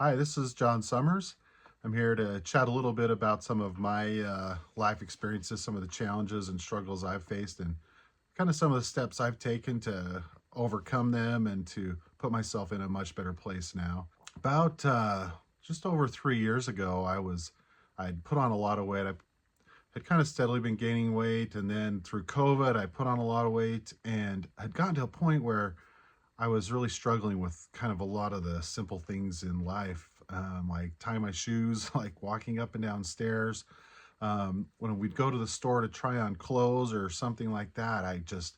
Hi, this is John Summers. I'm here to chat a little bit about some of my life experiences, some of the challenges and struggles I've faced, and kind of some of the steps I've taken to overcome them and to put myself in a much better place now. About just over 3 years ago, I'd put on a lot of weight. I had kind of steadily been gaining weight, and then through COVID, I put on a lot of weight and had gotten to a point where I was really struggling with kind of a lot of the simple things in life, like tying my shoes, like walking up and down stairs. When we'd go to the store to try on clothes or something like that, I just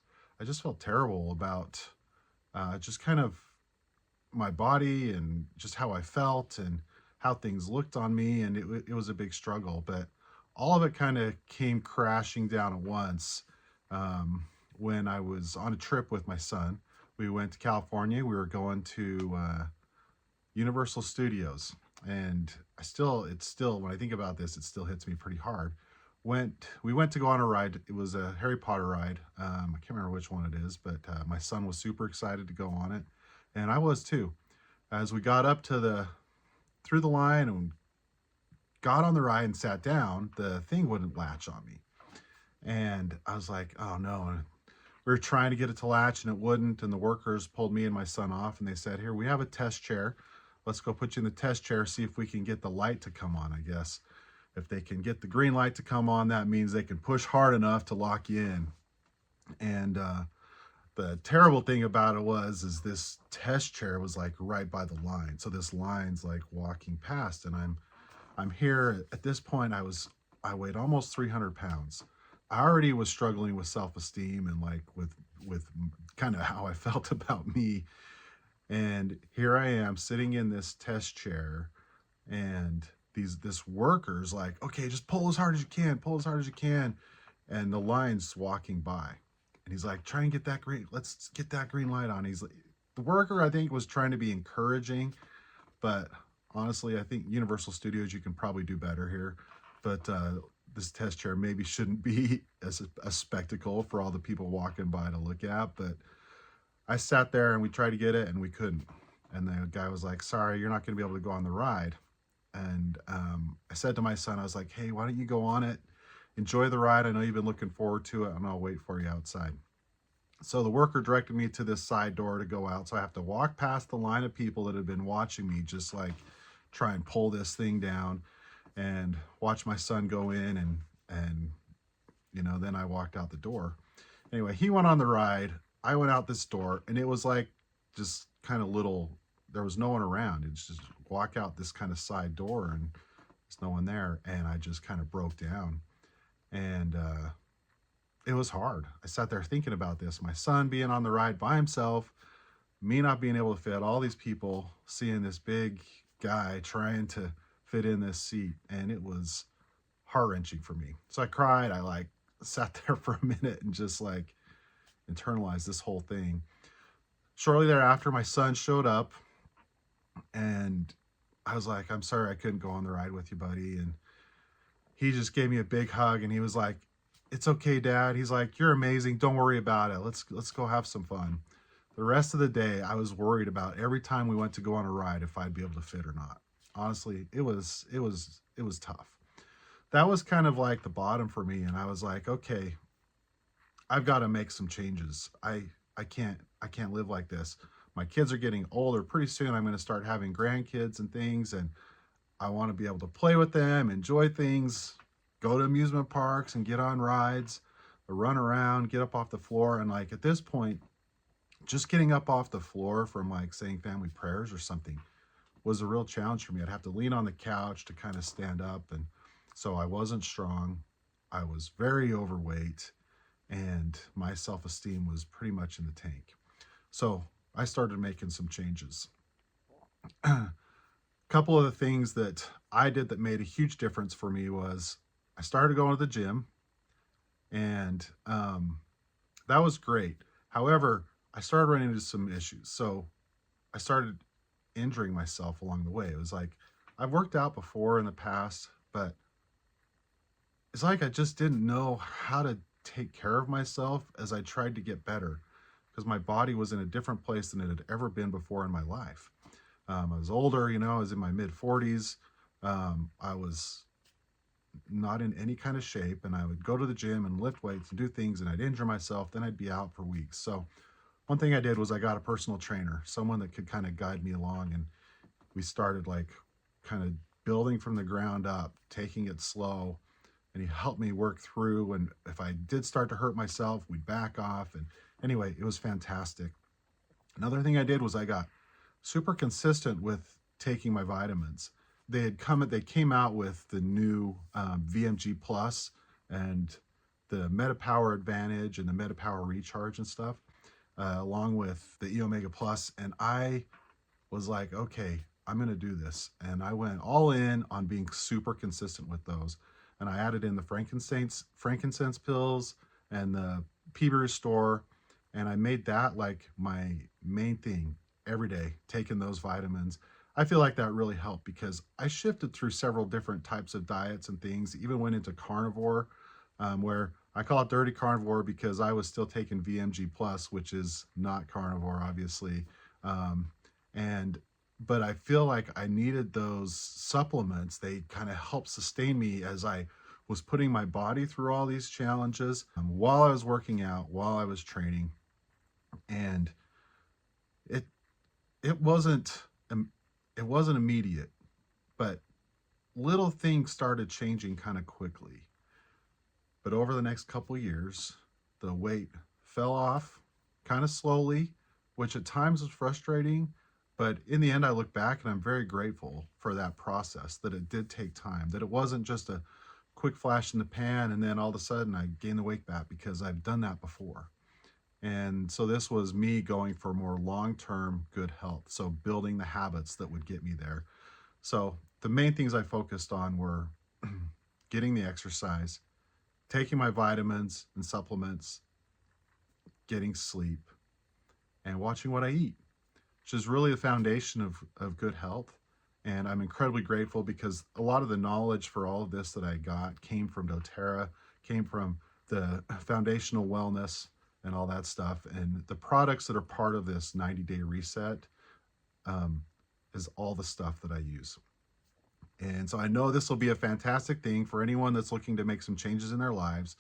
felt terrible about just kind of my body and just how I felt and how things looked on me, and it was a big struggle. But all of it kind of came crashing down at once when I was on a trip with my son. We went to California. We were going to Universal Studios, and it's still when I think about this, it still hits me pretty hard. We went to go on a ride. It was a Harry Potter ride. I can't remember which one it is, but my son was super excited to go on it, and I was too. As we got up to the through the line and got on the ride and sat down, the thing wouldn't latch on me, and I was like, "Oh no!" We were trying to get it to latch and it wouldn't. And the workers pulled me and my son off and they said, "Here, we have a test chair. Let's go put you in the test chair, see if we can get the light to come on." I guess if they can get the green light to come on, that means they can push hard enough to lock you in. And the terrible thing about it is this test chair was like right by the line. So this line's like walking past, and I'm here at this point. I weighed almost 300 pounds. I already was struggling with self-esteem and like with kind of how I felt about me. And here I am sitting in this test chair, and this worker's like, "Okay, just pull as hard as you can, pull as hard as you can." And the line's walking by. And he's like, "Try and get that green, let's get that green light on." He's like, the worker I think was trying to be encouraging, but honestly, I think Universal Studios, you can probably do better here. But this test chair maybe shouldn't be as a spectacle for all the people walking by to look at. But I sat there and we tried to get it and we couldn't. And the guy was like, "Sorry, you're not going to be able to go on the ride." And I said to my son, I was like, "Hey, why don't you go on it? Enjoy the ride. I know you've been looking forward to it, and I'll wait for you outside." So the worker directed me to this side door to go out. So I have to walk past the line of people that had been watching me just like try and pull this thing down and watch my son go in, and then I walked out the door. Anyway, he went on the ride. I went out this door, and it was like just kind of little, there was no one around. It's just walk out this kind of side door and there's no one there, and I just kind of broke down. And it was hard. I sat there thinking about this, my son being on the ride by himself, me not being able to fit, all these people seeing this big guy trying to fit in this seat, and it was heart-wrenching for me. So I cried. I like sat there for a minute and just like internalized this whole thing. Shortly thereafter, my son showed up, and I was like, "I'm sorry I couldn't go on the ride with you, buddy." And he just gave me a big hug, and he was like, "It's okay, Dad." He's like, "You're amazing. Don't worry about it. Let's go have some fun." The rest of the day, I was worried about every time we went to go on a ride if I'd be able to fit or not. Honestly, it was tough. That was kind of like the bottom for me, and I was like, "Okay, I've got to make some changes. I can't live like this. My kids are getting older. Pretty soon I'm going to start having grandkids and things, and I want to be able to play with them, enjoy things, go to amusement parks and get on rides, run around, get up off the floor." And like at this point, just getting up off the floor from like saying family prayers or something was a real challenge for me. I'd have to lean on the couch to kind of stand up. And so I wasn't strong. I was very overweight, and my self esteem was pretty much in the tank. So I started making some changes. A couple of the things that I did that made a huge difference for me was I started going to the gym, and that was great. However, I started running into some issues. So I started injuring myself along the way. It was like I've worked out before in the past, but it's like I just didn't know how to take care of myself as I tried to get better because my body was in a different place than it had ever been before in my life. I was older, I was in my mid 40s. I was not in any kind of shape, and I would go to the gym and lift weights and do things, and I'd injure myself. Then I'd be out for weeks. So one thing I did was I got a personal trainer, someone that could kind of guide me along, and we started like kind of building from the ground up, taking it slow, and he helped me work through. And if I did start to hurt myself, we'd back off. And anyway, it was fantastic. Another thing I did was I got super consistent with taking my vitamins. They came out with the new VMG Plus and the MetaPower Advantage and the MetaPower Recharge and stuff, along with the E Omega Plus. And I was like, okay, I'm going to do this. And I went all in on being super consistent with those. And I added in the frankincense pills and the P Restore. And I made that like my main thing every day, taking those vitamins. I feel like that really helped because I shifted through several different types of diets and things, even went into carnivore, where I call it dirty carnivore because I was still taking VMG Plus, which is not carnivore, obviously. Um, and but I feel like I needed those supplements. They kind of helped sustain me as I was putting my body through all these challenges while I was working out, while I was training. And it it wasn't it wasn't immediate, but little things started changing kind of quickly. But over the next couple of years, the weight fell off kind of slowly, which at times was frustrating. But in the end, I look back and I'm very grateful for that process, that it did take time, that it wasn't just a quick flash in the pan and then all of a sudden I gained the weight back, because I've done that before. And so this was me going for more long-term good health. So building the habits that would get me there. So the main things I focused on were getting the exercise, taking my vitamins and supplements, getting sleep, and watching what I eat, which is really the foundation of good health. And I'm incredibly grateful because a lot of the knowledge for all of this that I got came from doTERRA, came from the foundational wellness and all that stuff. And the products that are part of this 90-day reset is all the stuff that I use. And so I know this will be a fantastic thing for anyone that's looking to make some changes in their lives,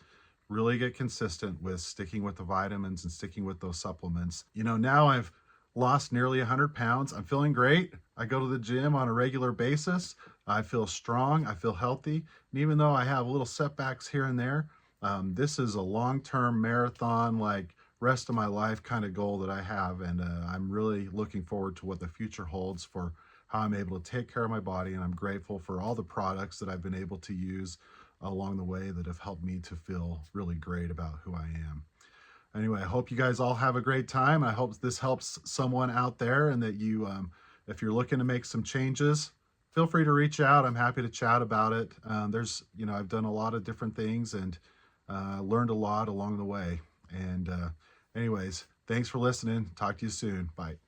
really get consistent with sticking with the vitamins and sticking with those supplements. Now I've lost nearly 100 pounds. I'm feeling great. I go to the gym on a regular basis. I feel strong. I feel healthy. And even though I have little setbacks here and there, this is a long-term marathon, like rest of my life kind of goal that I have. And I'm really looking forward to what the future holds for how I'm able to take care of my body. And I'm grateful for all the products that I've been able to use along the way that have helped me to feel really great about who I am. Anyway, I hope you guys all have a great time. I hope this helps someone out there, and that you, if you're looking to make some changes, feel free to reach out. I'm happy to chat about it. I've done a lot of different things and learned a lot along the way. And anyways, thanks for listening. Talk to you soon. Bye.